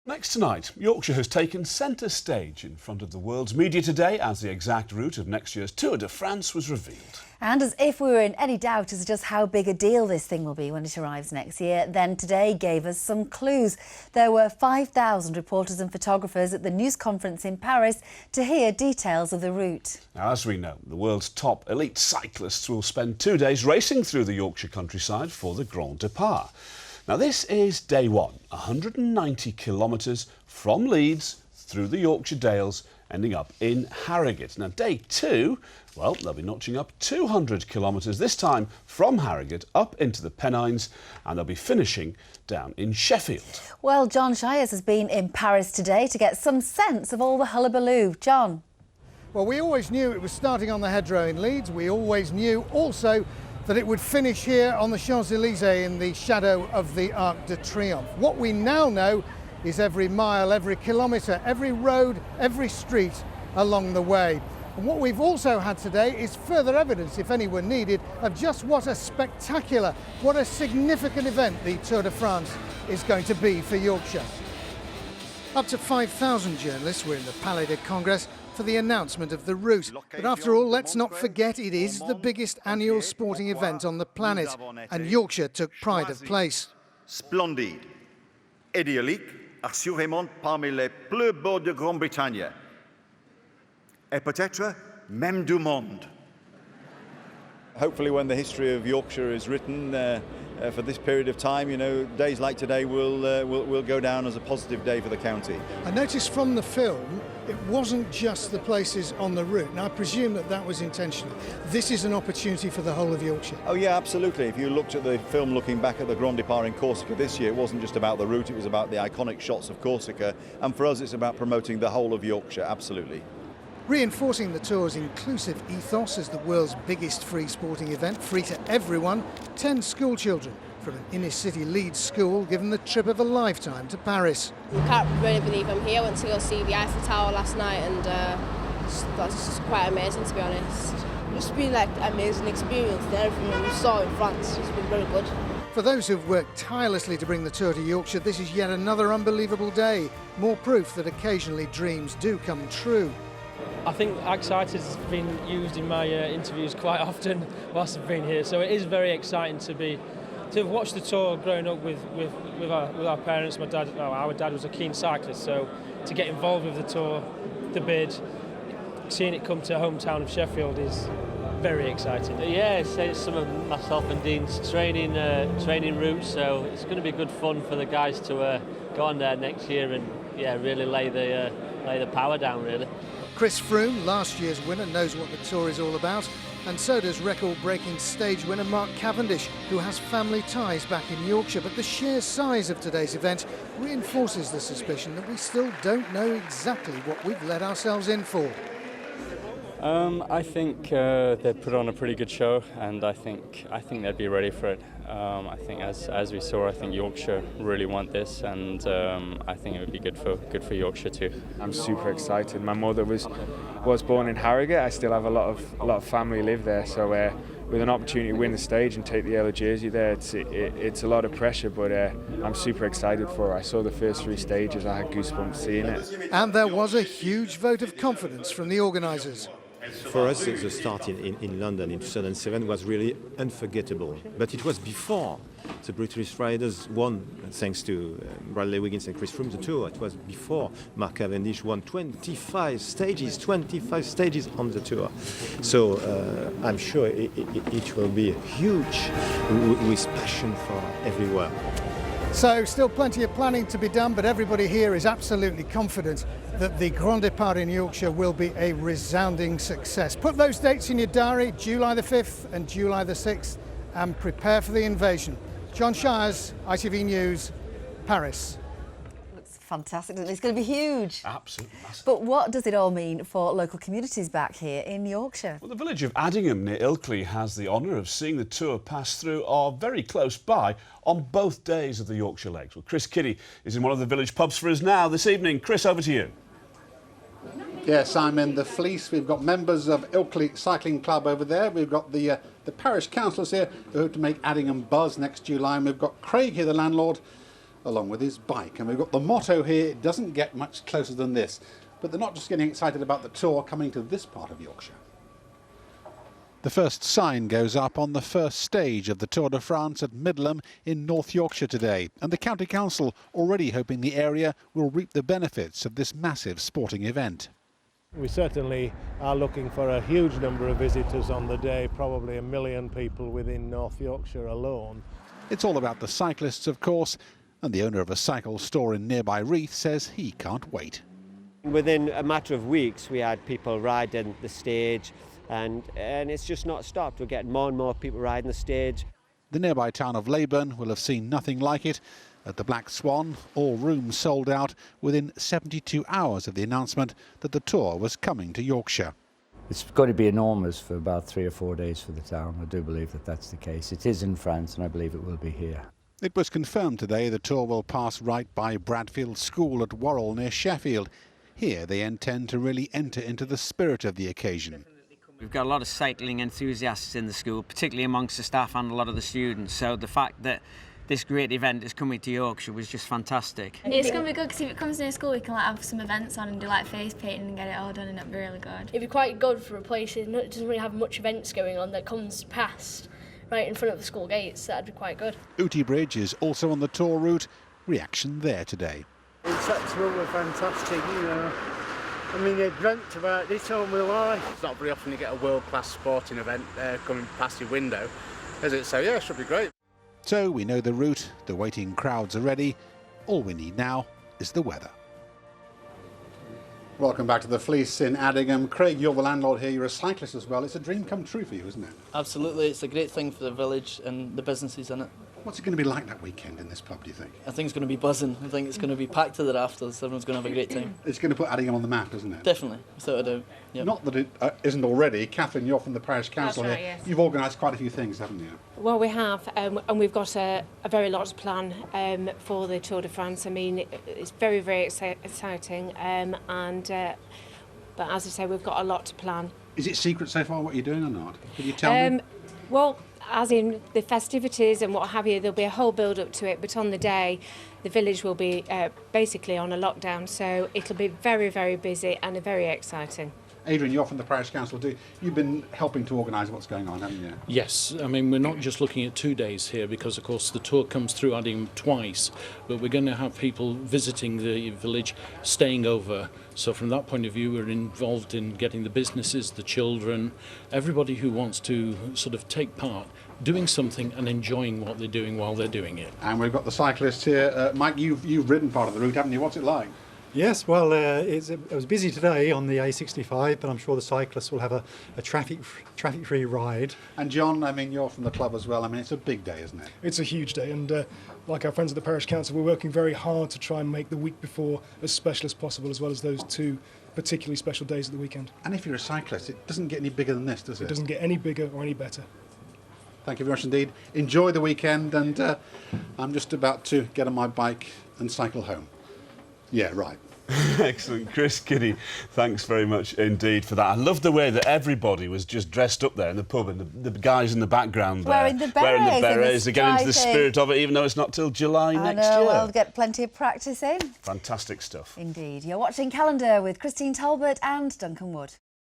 Next tonight, Yorkshire has taken centre stage in front of the world's media today as the exact route of next year's Tour de France was revealed. And as if we were in any doubt as to just how big a deal this thing will be when it arrives next year, then today gave us some clues. There were 5,000 reporters and photographers at the news conference in Paris to hear details of the route. Now, as we know, the world's top elite cyclists will spend 2 days racing through the Yorkshire countryside for the Grand Départ. Now, this is day one, 190 kilometres from Leeds through the Yorkshire Dales, ending up in Harrogate. Now, day two, well, they'll be notching up 200 kilometres, this time from Harrogate up into the Pennines, and they'll be finishing down in Sheffield. Well, John Shiers has been in Paris today to get some sense of all the hullabaloo. John? Well, we always knew it was starting on the hedgerow in Leeds. We always knew also that it would finish here on the Champs-Élysées in the shadow of the Arc de Triomphe. What we now know is every mile, every kilometre, every road, every street along the way. And what we've also had today is further evidence, if any were needed, of just what a spectacular, what a significant event the Tour de France is going to be for Yorkshire. Up to 5,000 journalists were in the Palais de Congrès for the announcement of the route. But after all, let's not forget it is the biggest annual sporting event on the planet, and Yorkshire took pride of place. Splendide, idyllique, assurément parmi les plus beaux de Grande-Bretagne, et peut-être même du monde. Hopefully when the history of Yorkshire is written for this period of time, you know, days like today will go down as a positive day for the county. I noticed from the film it wasn't just the places on the route, and I presume that was intentional. This is an opportunity for the whole of Yorkshire. Oh yeah, absolutely. If you looked at the film looking back at the Grand Départ in Corsica this year, it wasn't just about the route, it was about the iconic shots of Corsica, and for us it's about promoting the whole of Yorkshire, absolutely. Reinforcing the Tour's inclusive ethos as the world's biggest free sporting event, free to everyone, 10 school children from an inner-city Leeds school given the trip of a lifetime to Paris. I can't really believe I'm here. I went to go see the Eiffel Tower last night, and that's just quite amazing, to be honest. It's been like an amazing experience. Everything we saw in France has been very good. For those who've worked tirelessly to bring the Tour to Yorkshire, this is yet another unbelievable day. More proof that occasionally dreams do come true. I think excited has been used in my interviews quite often whilst I've been here, so it is very exciting to watch the Tour growing up with our parents. My dad, our dad was a keen cyclist, so to get involved with the Tour, the bid, seeing it come to hometown of Sheffield is very exciting. Yeah, it's some of myself and Dean's training routes, so it's going to be good fun for the guys to go on there next year and really lay the power down really. Chris Froome, last year's winner, knows what the Tour is all about, and so does record-breaking stage winner Mark Cavendish, who has family ties back in Yorkshire. But the sheer size of today's event reinforces the suspicion that we still don't know exactly what we've let ourselves in for. I think they put on a pretty good show, and I think they'd be ready for it. I think as we saw, I think Yorkshire really want this, and I think it would be good for Yorkshire too. I'm super excited. My mother was born in Harrogate. I still have a lot of family live there, so with an opportunity to win the stage and take the yellow jersey there, it's a lot of pressure, but I'm super excited for it. I saw the first 3 stages, I had goosebumps seeing it. And there was a huge vote of confidence from the organisers. For us, the start in London in 2007 was really unforgettable. But it was before the British riders won, thanks to Bradley Wiggins and Chris Froome, the Tour. It was before Mark Cavendish won 25 stages on the Tour. So I'm sure it will be huge, with passion for everywhere. So still plenty of planning to be done, but everybody here is absolutely confident that the Grand Départ in Yorkshire will be a resounding success. Put those dates in your diary, July the 5th and July the 6th, and prepare for the invasion. John Shiers, ITV News, Paris. Looks fantastic. It's going to be huge. Absolutely massive. But what does it all mean for local communities back here in Yorkshire? Well, the village of Addingham near Ilkley has the honour of seeing the Tour pass through or very close by on both days of the Yorkshire Legs. Well, Chris Kiddie is in one of the village pubs for us now this evening. Chris, over to you. Yes, I'm in the Fleece. We've got members of Ilkley Cycling Club over there. We've got the parish councillors here who hope to make Addingham buzz next July. And we've got Craig here, the landlord, along with his bike. And we've got the motto here, it doesn't get much closer than this. But they're not just getting excited about the Tour coming to this part of Yorkshire. The first sign goes up on the first stage of the Tour de France at Midland in North Yorkshire today, and the County Council already hoping the area will reap the benefits of this massive sporting event. We certainly are looking for a huge number of visitors on the day, probably 1 million people within North Yorkshire alone. It's all about the cyclists, of course, and the owner of a cycle store in nearby Reeth says he can't wait. Within a matter of weeks we had people riding the stage, and it's just not stopped. We're getting more and more people riding the stage. The nearby town of Leyburn will have seen nothing like it. At the Black Swan, all rooms sold out within 72 hours of the announcement that the Tour was coming to Yorkshire. It's going to be enormous for about 3 or 4 days for the town. I do believe that that's the case. It is in France and I believe it will be here. It was confirmed today the Tour will pass right by Bradfield School at Worrell near Sheffield. Here they intend to really enter into the spirit of the occasion. We've got a lot of cycling enthusiasts in the school, particularly amongst the staff and a lot of the students. So the fact that this great event is coming to Yorkshire was just fantastic. It's going to be good because if it comes near school we can have some events on and do like face painting and get it all done, and it'll be really good. It'd be quite good for a place that doesn't really have much events going on that comes past right in front of the school gates. That'd be quite good. Ooty Bridge is also on the Tour route. Reaction there today. It's absolutely fantastic, you know. I mean, I dreamt about this all my life. It's not very often you get a world-class sporting event coming past your window, is it? So yeah, it should be great. So we know the route, the waiting crowds are ready. All we need now is the weather. Welcome back to the Fleece in Addingham. Craig, you're the landlord here, you're a cyclist as well. It's a dream come true for you, isn't it? Absolutely, it's a great thing for the village and the businesses in it. What's it going to be like that weekend in this pub, do you think? I think it's going to be buzzing. I think it's going to be packed to the rafters. Everyone's going to have a great time. It's going to put Addingham on the map, isn't it? Definitely, without a doubt. Yep. Not that it isn't already. Catherine, you're from the parish council That's right, here. yes. You've organised quite a few things, haven't you? Well, we have, and we've got a very lot to plan for the Tour de France. I mean, it's very, very exciting, but as I say, we've got a lot to plan. Is it secret so far what you're doing or not? Can you tell me? Well, as in the festivities and what have you, there'll be a whole build-up to it, but on the day, the village will be basically on a lockdown, so it'll be very, very busy and very exciting. Adrian, you're from the parish council too. You've been helping to organise what's going on, haven't you? Yes, I mean, we're not just looking at 2 days here because, of course, the tour comes through Addingham twice, but we're going to have people visiting the village, staying over. So from that point of view, we're involved in getting the businesses, the children, everybody who wants to sort of take part, doing something and enjoying what they're doing while they're doing it. And we've got the cyclists here. Mike, you've ridden part of the route, haven't you? What's it like? Yes, well, it was busy today on the A65, but I'm sure the cyclists will have a traffic-free ride. And John, I mean, you're from the club as well. I mean, it's a big day, isn't it? It's a huge day, and like our friends at the parish council, we're working very hard to try and make the week before as special as possible, as well as those 2 particularly special days at the weekend. And if you're a cyclist, it doesn't get any bigger than this, does it? It doesn't get any bigger or any better. Thank you very much indeed. Enjoy the weekend, and I'm just about to get on my bike and cycle home. Yeah, right. Excellent. Chris, Kitty, thanks very much indeed for that. I love the way that everybody was just dressed up there in the pub, and the guys in the background there Wearing the berets. They're getting into the spirit of it, even though it's not till July next year. We'll get plenty of practice in. Fantastic stuff. Indeed. You're watching Calendar with Christine Talbot and Duncan Wood.